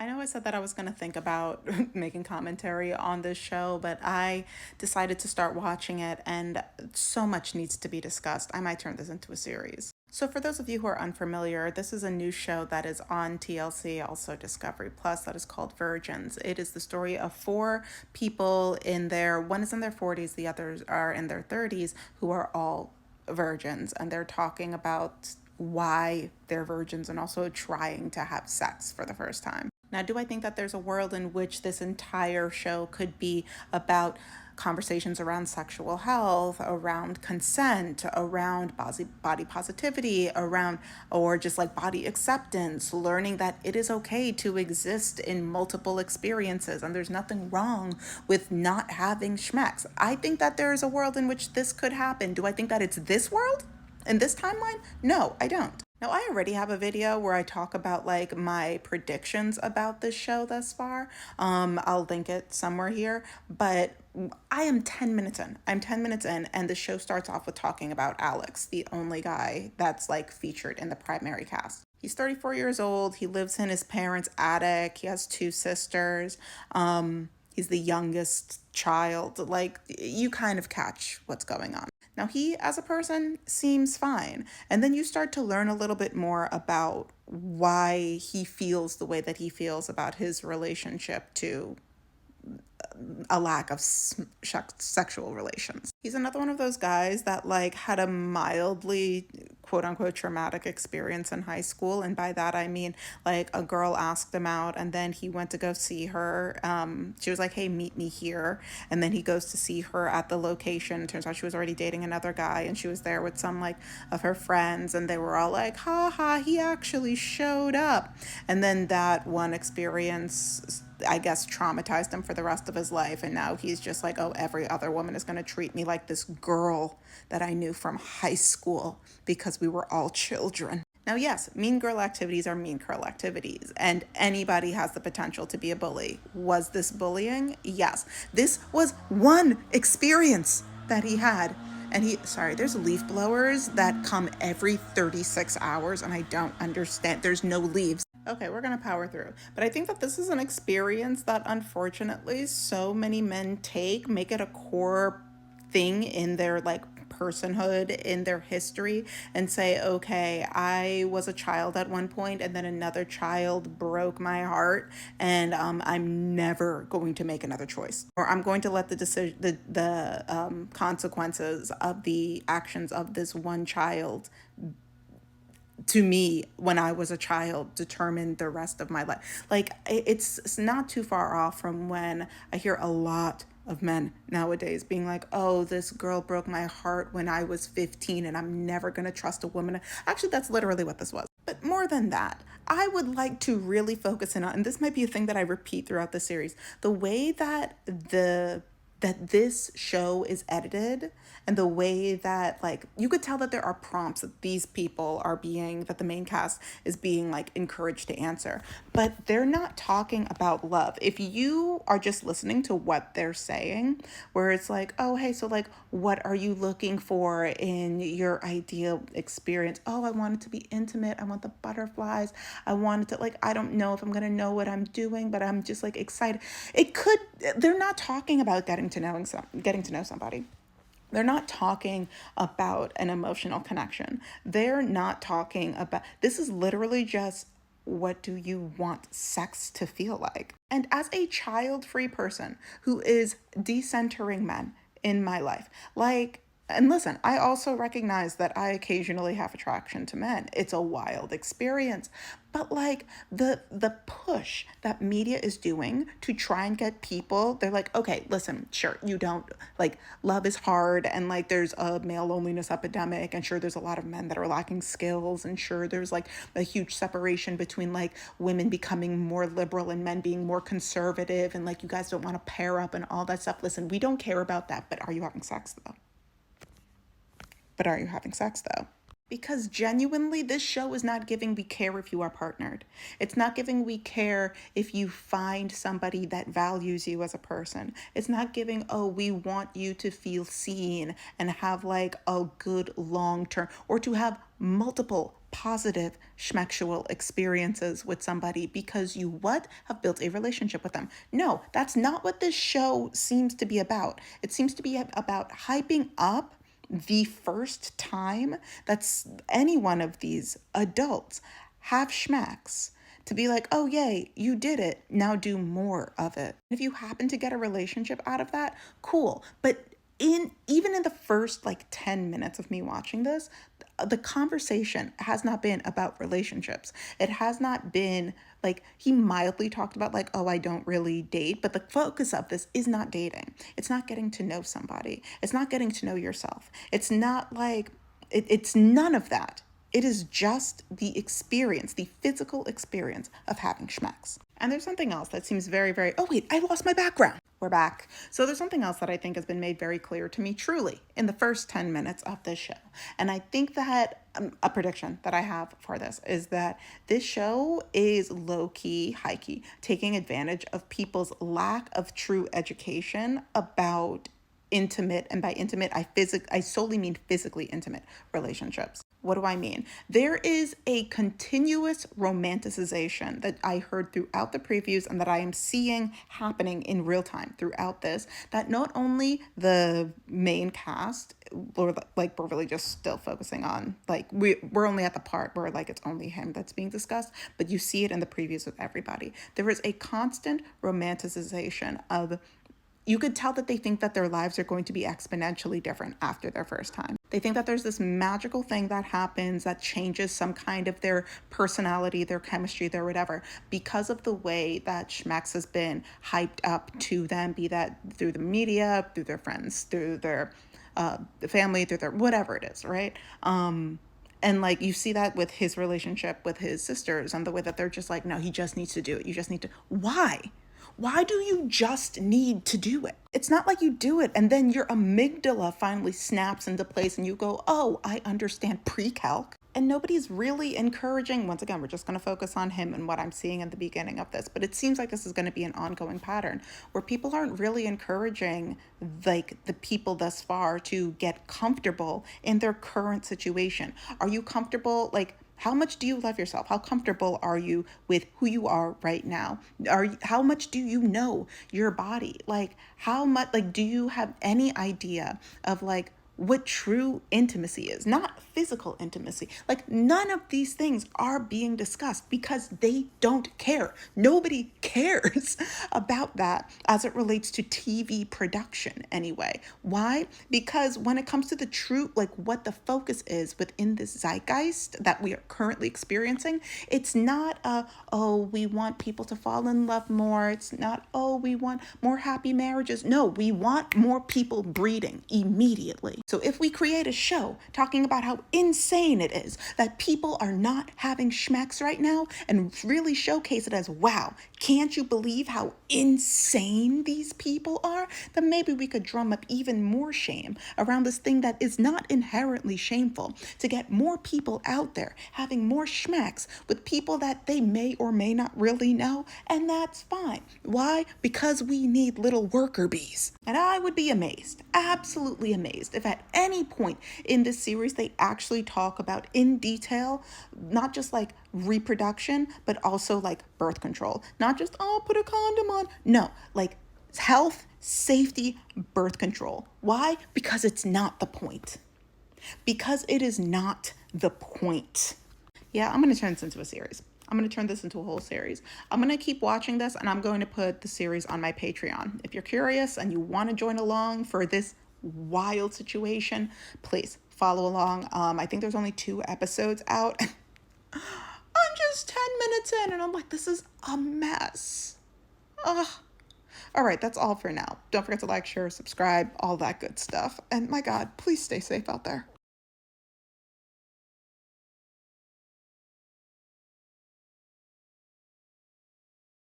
know I said that I was going to think about making commentary on this show, but I decided to start watching it, and so much needs to be discussed. I might turn this into a series. So, for those of you who are unfamiliar, this is a new show that is on TLC, also Discovery Plus, that is called Virgins. It is the story of four people one is in their 40s, the others are in their 30s, who are all virgins, and they're talking about why they're virgins and also trying to have sex for the first time. Now, do I think that there's a world in which this entire show could be about conversations around sexual health, around consent, around body positivity, around, or just like body acceptance, learning that it is okay to exist in multiple experiences and there's nothing wrong with not having schmex? I think that there is a world in which this could happen. Do I think that it's this world? In this timeline? No, I don't. Now, I already have a video where I talk about like my predictions about this show thus far. I'll link it somewhere here, but I am 10 minutes in. I'm 10 minutes in, and the show starts off with talking about Alex, the only guy that's like featured in the primary cast. He's 34 years old. He lives in his parents' attic. He has two sisters. He's the youngest child. Like, you kind of catch what's going on. Now, he, as a person, seems fine. And then you start to learn a little bit more about why he feels the way that he feels about his relationship to a lack of sexual relations. He's another one of those guys that like had a mildly quote unquote traumatic experience in high school. And by that, I mean like a girl asked him out and then he went to go see her. She was like, hey, meet me here. And then he goes to see her at the location. Turns out she was already dating another guy and she was there with some like of her friends. And they were all like, ha ha, he actually showed up. And then that one experience, I guess, traumatized him for the rest of his life. And now he's just like, oh, every other woman is going to treat me like this girl that I knew from high school because we were all children. Now, yes, mean girl activities are mean girl activities, and anybody has the potential to be a bully. Was this bullying? Yes. This was one experience that he had. And there's leaf blowers that come every 36 hours, and I don't understand. There's no leaves. Okay, we're gonna power through. But I think that this is an experience that unfortunately so many men make it a core thing in their like personhood, in their history, and say, okay, I was a child at one point and then another child broke my heart, and I'm never going to make another choice, or I'm going to let the consequences of the actions of this one child to me when I was a child determined the rest of my life. Like, it's not too far off from when I hear a lot of men nowadays being like, oh, this girl broke my heart when I was 15 and I'm never going to trust a woman. Actually, that's literally what this was. But more than that, I would like to really focus in on, and this might be a thing that I repeat throughout the series, the way that this show is edited, and the way that like you could tell that there are prompts that the main cast is being like encouraged to answer, but they're not talking about love. If you are just listening to what they're saying, where it's like, oh, hey, so like, what are you looking for in your ideal experience? Oh, I want it to be intimate. I want the butterflies. I want it to, like, I don't know if I'm gonna know what I'm doing, but I'm just like excited. They're not talking about getting to know somebody. They're not talking about an emotional connection. They're not talking about, this is literally just, what do you want sex to feel like? And as a child-free person who is decentering men in my life, like, and listen, I also recognize that I occasionally have attraction to men. It's a wild experience. But like the push that media is doing to try and get people, they're like, okay, listen, sure, you don't, like, love is hard, and like there's a male loneliness epidemic, and sure, there's a lot of men that are lacking skills, and sure, there's like a huge separation between like women becoming more liberal and men being more conservative, and like you guys don't want to pair up and all that stuff. Listen, we don't care about that, but are you having sex though? Because genuinely, this show is not giving we care if you are partnered. It's not giving we care if you find somebody that values you as a person. It's not giving, oh, we want you to feel seen and have like a good long term, or to have multiple positive schmexual experiences with somebody because you what have built a relationship with them. No, that's not what this show seems to be about. It seems to be about hyping up the first time that's any one of these adults have schmex, to be like, oh yay, you did it, now do more of it. If you happen to get a relationship out of that, cool. But even in the first like 10 minutes of me watching this, the conversation has not been about relationships. It has not been like, he mildly talked about like, oh, I don't really date, but the focus of this is not dating. It's not getting to know somebody. It's not getting to know yourself. It's not like, it's none of that. It is just the experience, the physical experience of having schmex. And there's something else that seems very, very, oh wait, I lost my background. We're back. So there's something else that I think has been made very clear to me truly in the first 10 minutes of this show. And I think that a prediction that I have for this is that this show is low-key, high-key, taking advantage of people's lack of true education about intimate, and by intimate, I solely mean physically intimate relationships. What do I mean? There is a continuous romanticization that I heard throughout the previews and that I am seeing happening in real time throughout this, that not only the main cast, or like we're really just still focusing on, like we're only at the part where like it's only him that's being discussed, but you see it in the previews with everybody. There is a constant romanticization of, you could tell that they think that their lives are going to be exponentially different after their first time. They think that there's this magical thing that happens that changes some kind of their personality, their chemistry, their whatever, because of the way that schmex has been hyped up to them, be that through the media, through their friends, through their family, through their whatever it is, right? And like you see that with his relationship with his sisters and the way that they're just like, no, he just needs to do it. You just need to. Why? Why do you just need to do it? It's not like you do it and then your amygdala finally snaps into place and you go, oh, I understand pre-calc. And nobody's really encouraging, once again, we're just going to focus on him and what I'm seeing in the beginning of this. But it seems like this is going to be an ongoing pattern where people aren't really encouraging like the people thus far to get comfortable in their current situation. Are you comfortable? Like, how much do you love yourself? How comfortable are you with who you are right now? How much do you know your body? Like, how much, like, do you have any idea of like what true intimacy is? Not physical intimacy. Like, none of these things are being discussed because they don't care. Nobody cares about that as it relates to TV production anyway. Why? Because when it comes to the true, like what the focus is within this zeitgeist that we are currently experiencing, it's not oh, we want people to fall in love more. It's not, oh, we want more happy marriages. No, we want more people breeding immediately. So if we create a show talking about how insane it is that people are not having schmex right now and really showcase it as, wow, can't you believe how insane these people are? Then maybe we could drum up even more shame around this thing that is not inherently shameful, to get more people out there having more schmex with people that they may or may not really know, and that's fine. Why? Because we need little worker bees. And I would be amazed, absolutely amazed, if at any point in this series they actually talk about in detail, not just like reproduction, but also like birth control. Not just, oh, put a condom on. No, like health, safety, birth control. Why? Because it's not the point. Because it is not the point. Yeah, I'm going to turn this into a series. I'm going to turn this into a whole series. I'm going to keep watching this and I'm going to put the series on my Patreon. If you're curious and you want to join along for this wild situation, please follow along. I think there's only 2 episodes out. I'm just 10 minutes in and I'm like, this is a mess. Ugh. All right, that's all for now. Don't forget to like, share, subscribe, all that good stuff. And my God, please stay safe out there.